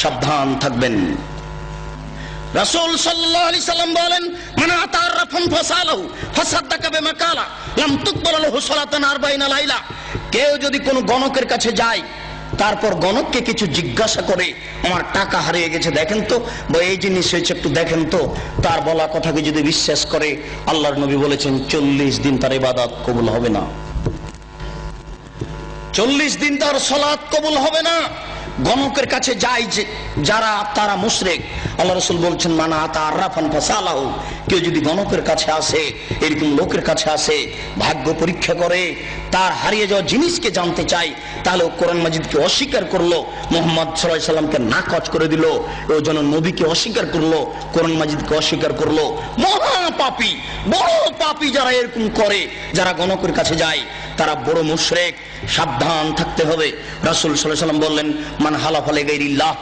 সাবধান থাকবেন। রাসূল সাল্লাল্লাহু আলাইহি সাল্লাম বলেন, মান আতারাফান ফাসালাহু ফাসাদ্দাকা বিমা কালা লাম তুকবাল লাহু সালাতান 40 লাইলা। কেউ যদি কোনো গণকের কাছে যায়, তারপর গণককে কিছু জিজ্ঞাসা করে, আমার টাকা হারিয়ে গেছে দেখেন তো, বা এই জিনিস হয়েছে একটু দেখেন তো, তার বলা কথাকে যদি বিশ্বাস করে, আল্লাহর নবী বলেছেন 40 দিন তার ইবাদত কবুল হবে না, 40 দিন তার সালাত কবুল হবে না। গণকের কাছে যায় যে যারা, তারা মুশরিক। আল্লাহ রাসূল বলছেন, মান আতারাফান ফাসালাহু, কেউ যদি গণকের কাছে আসে, এরকম লোকের কাছে আসে, ভাগ্য পরীক্ষা করে, তার হারিয়ে যাওয়া জিনিসকে জানতে চায়, তাহলে কোরআন মাজিদকে অস্বীকার করলো, মুহাম্মদ সাল্লাল্লাহু আলাইহি সাল্লামকে নাকচ করে দিল, ও যেন নবীকে অস্বীকার করলো, কোরআন মাজিদকে অস্বীকার করলো। মহা পাপী, বড় পাপী যারা এরকম করে, যারা গণকের কাছে যায়, তারা বড় মুশরিক। সাবধান থাকতে হবে। রাসূল সাল্লাল্লাহু আলাইহি সাল্লাম বললেন, মান হালাফা লিগাইরিল্লাহ